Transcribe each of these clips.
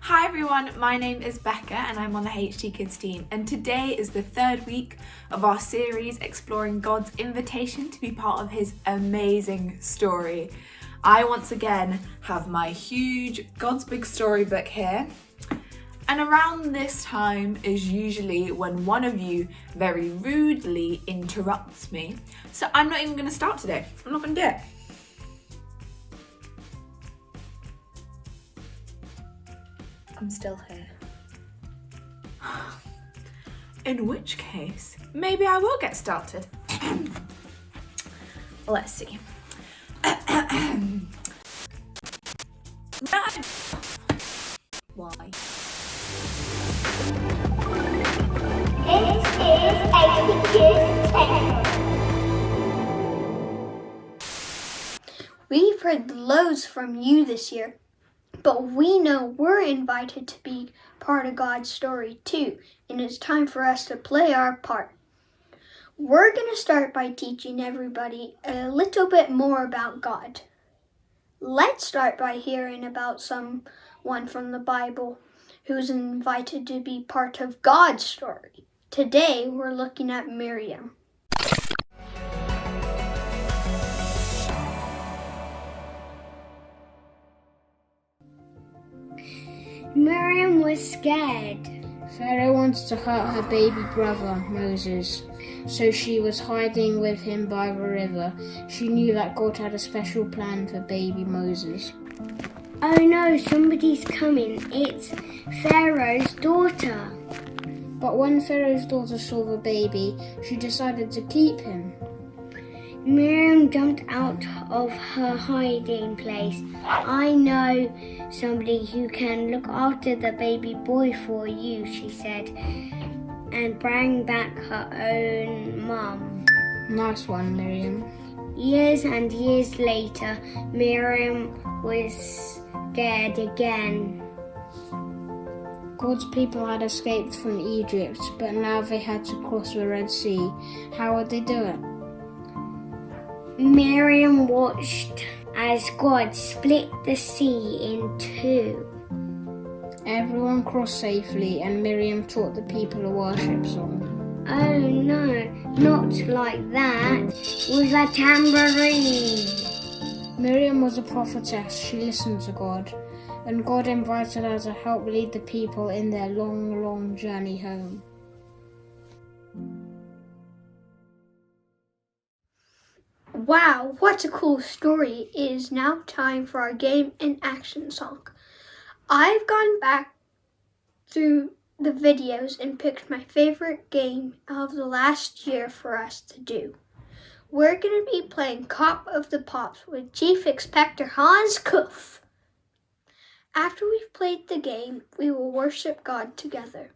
Hi everyone, my name is Becca and I'm on the HT Kids team, and today is the third week of our series exploring God's invitation to be part of his amazing story. I once again have my huge God's Big Story book here, and around this time is usually when one of you very rudely interrupts me. So I'm not even going to start today. I'm not going to do it. I'm still here. In which case, maybe I will get started. Let's see. Why? This is HT's Technical. We've heard loads from you this year, but we know we're invited to be part of God's story too, and it's time for us to play our part. We're going to start by teaching everybody a little bit more about God. Let's start by hearing about someone from the Bible who's invited to be part of God's story. Today, we're looking at Miriam. Miriam was scared. Pharaoh wanted to hurt her baby brother, Moses, so she was hiding with him by the river. She knew that God had a special plan for baby Moses. Oh no, somebody's coming. It's Pharaoh's daughter. But when Pharaoh's daughter saw the baby, she decided to keep him. Miriam jumped out of her hiding place. I know somebody who can look after the baby boy for you, she said, and bring back her own mum. Nice one, Miriam. Years and years later, Miriam was scared again. God's people had escaped from Egypt, but now they had to cross the Red Sea. How would they do it? Miriam watched as God split the sea in two. Everyone crossed safely, and Miriam taught the people a worship song. Oh no, not like that, with a tambourine. Miriam was a prophetess. She listened to God, and God invited her to help lead the people in their long, long journey home. Wow, what a cool story. It is now time for our game and action song. I've gone back through the videos and picked my favorite game of the last year for us to do. We're going to be playing Cop of the Pops with Chief Inspector Hans Kuff. After we've played the game, we will worship God together.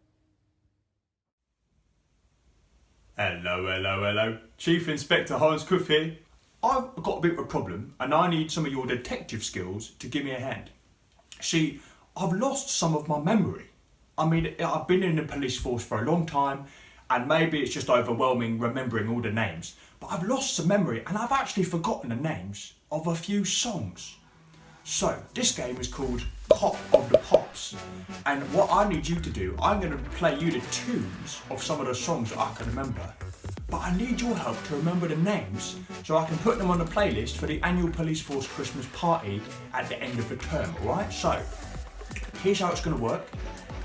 Hello. Chief Inspector Hans Kuff here. I've got a bit of a problem and I need some of your detective skills to give me a hand. See, I've lost some of my memory. I mean, I've been in the police force for a long time and maybe it's just overwhelming remembering all the names, but I've lost some memory and I've actually forgotten the names of a few songs. So, this game is called Cop of the Pops, and what I need you to do, I'm going to play you the tunes of some of the songs that I can remember, but I need your help to remember the names so I can put them on the playlist for the annual police force Christmas party at the end of the term, alright? So, here's how it's going to work.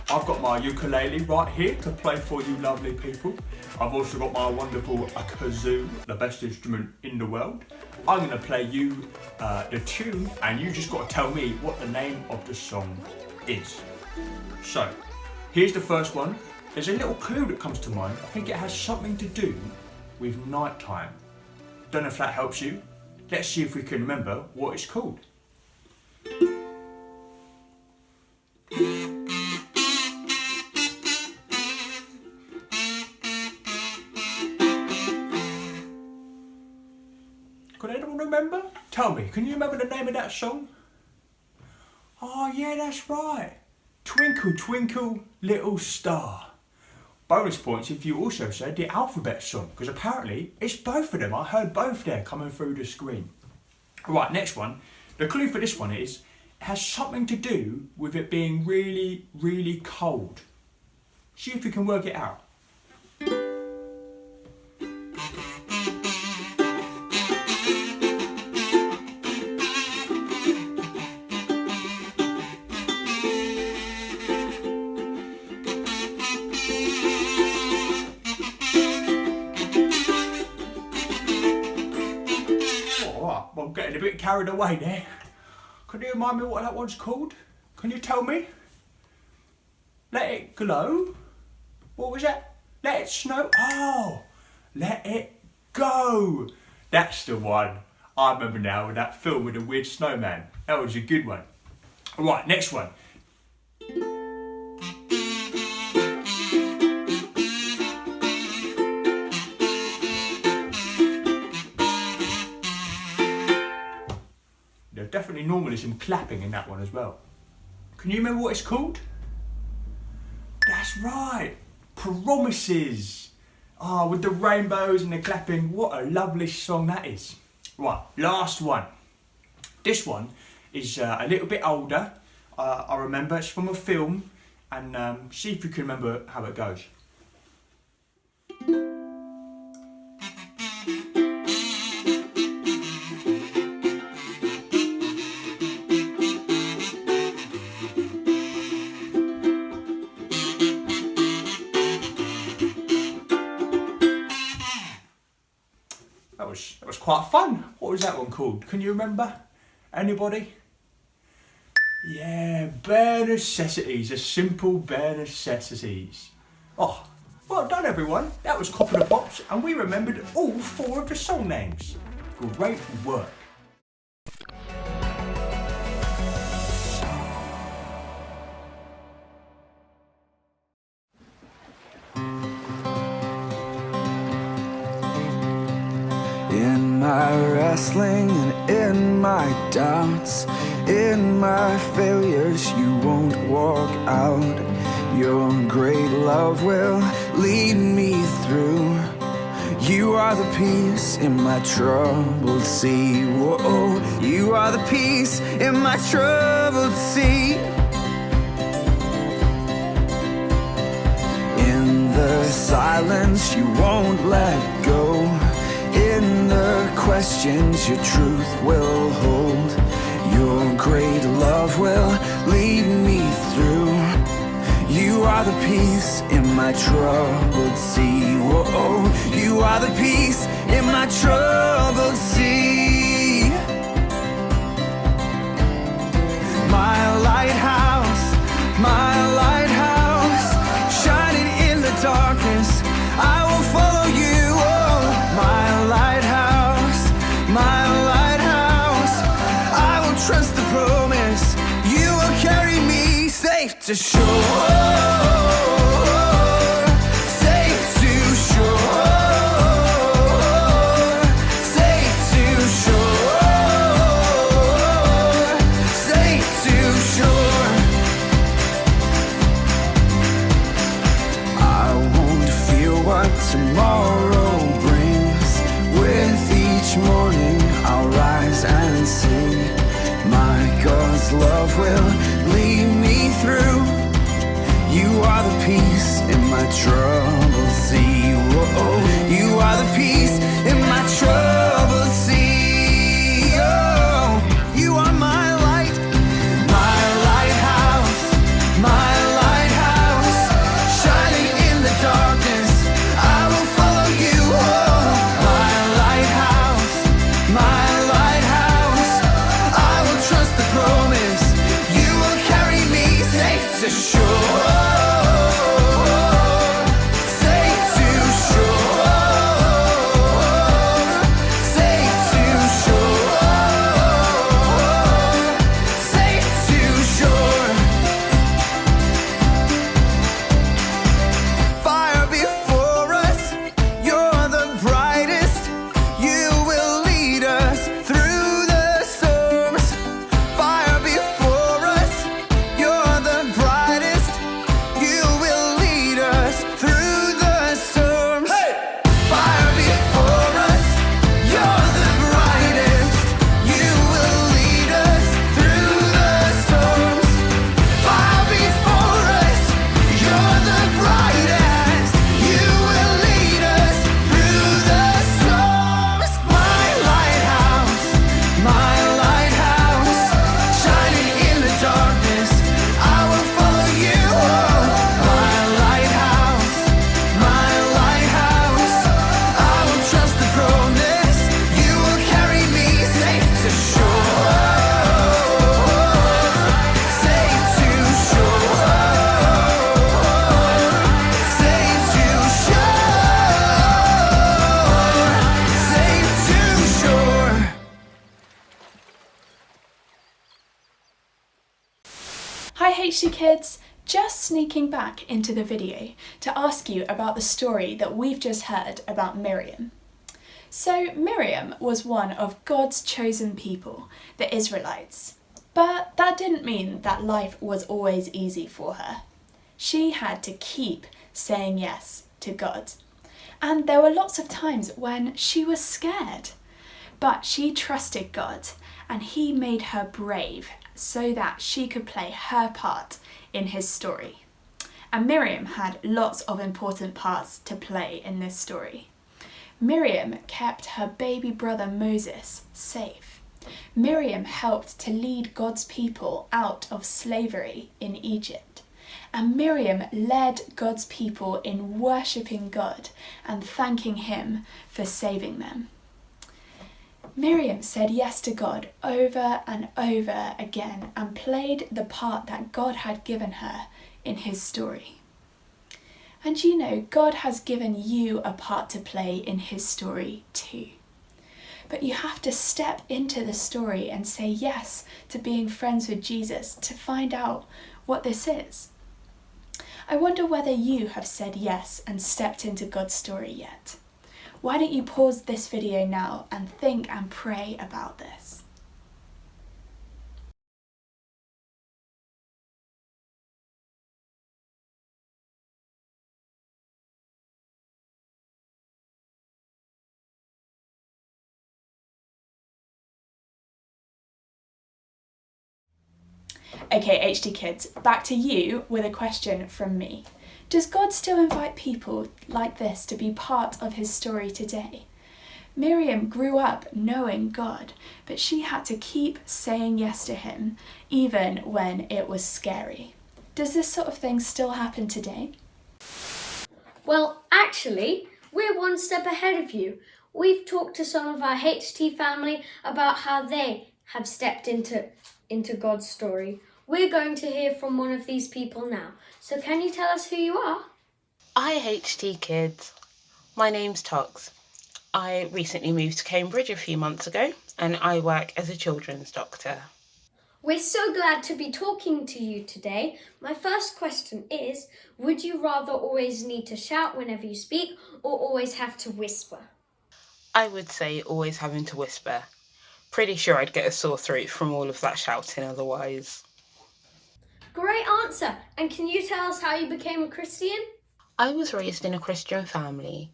I've got my ukulele right here to play for you lovely people. I've also got my wonderful kazoo, the best instrument in the world. I'm going to play you the tune and you just got to tell me what the name of the song is. So, here's the first one. There's a little clue that comes to mind. I think it has something to do with nighttime. Don't know if that helps you. Let's see if we can remember what it's called. Can anyone remember? Tell me, can you remember the name of that song? Oh yeah, that's right. Twinkle, Twinkle, Little Star. Bonus points if you also said the alphabet song, because apparently it's both of them. I heard both there coming through the screen. Right, next one. The clue for this one is, has something to do with it being really, really cold. See if you can work it out. I'm getting a bit carried away there. Can you remind me what that one's called? Can you tell me? Let it glow? What was that? Let it snow? Oh, let it go. That's the one. I remember now, that film with the weird snowman. That was a good one. Right, next one. There's definitely normally some clapping in that one as well. Can you remember what it's called? That's right, Promises. Ah, with the rainbows and the clapping, what a lovely song that is. Right, last one. This one is a little bit older. I remember it's from a film, and see if you can remember how it goes. That was quite fun. What was that one called? Can you remember? Anybody? Yeah, bare necessities. A simple bare necessities. Oh, well done everyone. That was Copper the Pops, and we remembered all 4 of the song names. Great work. In my wrestling and in my doubts, in my failures, you won't walk out. Your great love will lead me through. You are the peace in my troubled sea. Whoa, you are the peace in my troubled sea. In the silence, you won't let go. In the questions, your truth will hold. Your great love will lead me through. You are the peace in my troubled sea. Whoa, you are the peace in my troubled sea. My lighthouse, shining in the darkness, I will follow you. Oh, my lighthouse, I will trust the promise. You will carry me safe to shore. Tomorrow brings. With each morning I'll rise and sing. My God's love will lead me through. You are the peace in my troubled sea. Whoa, you are the peace in my troubled sea. Oh, you are my light, my lighthouse, shining in the darkness. I will follow you. Oh, my lighthouse, I will trust the promise. You will carry me safe to shore. HT Kids, just sneaking back into the video to ask you about the story that we've just heard about Miriam. So Miriam was one of God's chosen people, the Israelites. But that didn't mean that life was always easy for her. She had to keep saying yes to God. And there were lots of times when she was scared. But she trusted God, and He made her brave so that she could play her part in His story. And Miriam had lots of important parts to play in this story. Miriam kept her baby brother Moses safe. Miriam helped to lead God's people out of slavery in Egypt. And Miriam led God's people in worshipping God and thanking Him for saving them. Miriam said yes to God over and over again and played the part that God had given her in His story. And you know, God has given you a part to play in His story too. But you have to step into the story and say yes to being friends with Jesus to find out what this is. I wonder whether you have said yes and stepped into God's story yet. Why don't you pause this video now and think and pray about this? Okay, HT Kids, back to you with a question from me. Does God still invite people like this to be part of His story today? Miriam grew up knowing God, but she had to keep saying yes to Him, even when it was scary. Does this sort of thing still happen today? Well, actually, we're one step ahead of you. We've talked to some of our HT family about how they have stepped into God's story. We're going to hear from one of these people now. So can you tell us who you are? Hi HT Kids, my name's Tox. I recently moved to Cambridge a few months ago and I work as a children's doctor. We're so glad to be talking to you today. My first question is, would you rather always need to shout whenever you speak or always have to whisper? I would say always having to whisper. Pretty sure I'd get a sore throat from all of that shouting otherwise. Great answer. And can you tell us how you became a Christian? I was raised in a Christian family.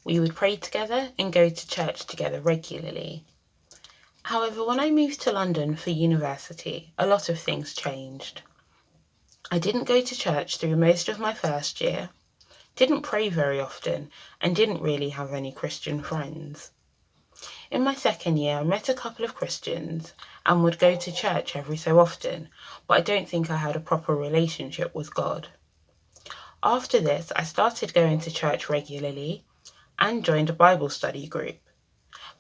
We would pray together and go to church together regularly. However, when I moved to London for university, a lot of things changed. I didn't go to church through most of my first year, didn't pray very often, and didn't really have any Christian friends. In my second year, I met a couple of Christians and would go to church every so often, but I don't think I had a proper relationship with God. After this, I started going to church regularly and joined a Bible study group.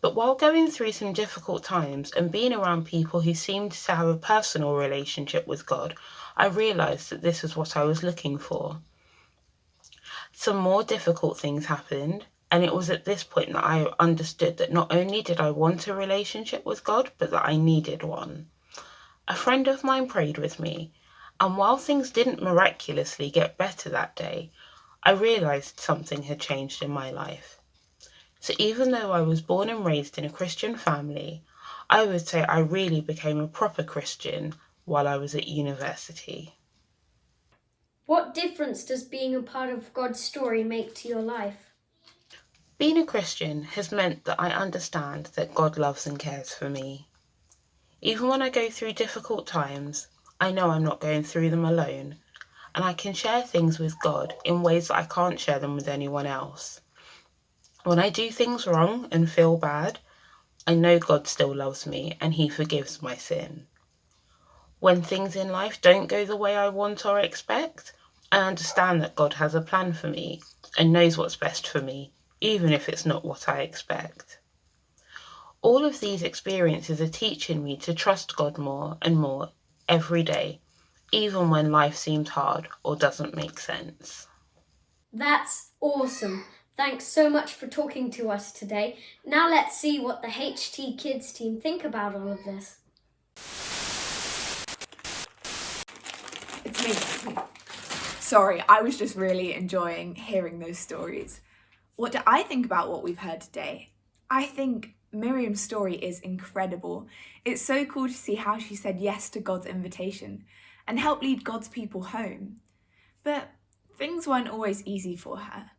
But while going through some difficult times and being around people who seemed to have a personal relationship with God, I realised that this is what I was looking for. Some more difficult things happened, and it was at this point that I understood that not only did I want a relationship with God, but that I needed one. A friend of mine prayed with me, and while things didn't miraculously get better that day, I realised something had changed in my life. So even though I was born and raised in a Christian family, I would say I really became a proper Christian while I was at university. What difference does being a part of God's story make to your life? Being a Christian has meant that I understand that God loves and cares for me. Even when I go through difficult times, I know I'm not going through them alone, and I can share things with God in ways that I can't share them with anyone else. When I do things wrong and feel bad, I know God still loves me and He forgives my sin. When things in life don't go the way I want or expect, I understand that God has a plan for me and knows what's best for me, even if it's not what I expect. All of these experiences are teaching me to trust God more and more every day, even when life seems hard or doesn't make sense. That's awesome. Thanks so much for talking to us today. Now let's see what the HT Kids team think about all of this. It's Me. Sorry, I was just really enjoying hearing those stories. What do I think about what we've heard today? I think Miriam's story is incredible. It's so cool to see how she said yes to God's invitation and helped lead God's people home. But things weren't always easy for her.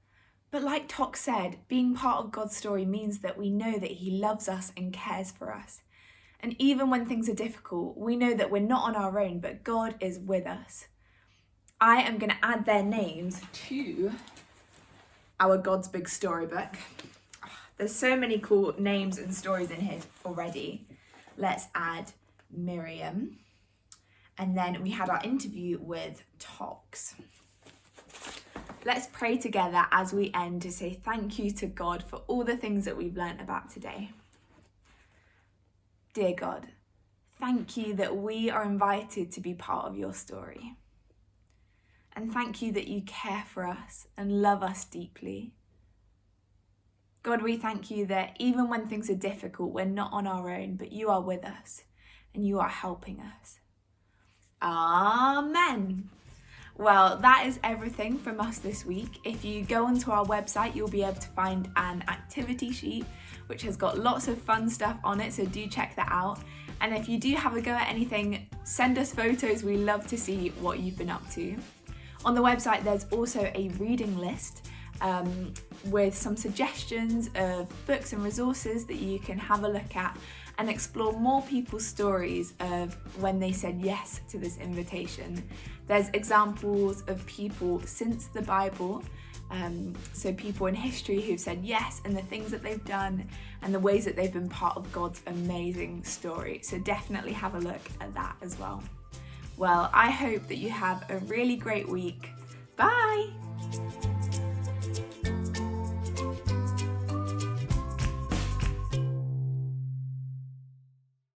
But like Tok said, being part of God's story means that we know that He loves us and cares for us. And even when things are difficult, we know that we're not on our own, but God is with us. I am going to add their names to our God's Big Story book. There's so many cool names and stories in here already. Let's add Miriam. And then we had our interview with Tox. Let's pray together as we end to say thank you to God for all the things that we've learnt about today. Dear God, thank you that we are invited to be part of your story. And thank you that you care for us and love us deeply. God, we thank you that even when things are difficult, we're not on our own, but you are with us and you are helping us. Amen. Well, that is everything from us this week. If you go onto our website, you'll be able to find an activity sheet, which has got lots of fun stuff on it, so do check that out. And if you do have a go at anything, send us photos. We love to see what you've been up to. On the website, there's also a reading list with some suggestions of books and resources that you can have a look at and explore more people's stories of when they said yes to this invitation. There's examples of people since the Bible, so people in history who've said yes, and the things that they've done and the ways that they've been part of God's amazing story. So definitely have a look at that as well. Well, I hope that you have a really great week. Bye!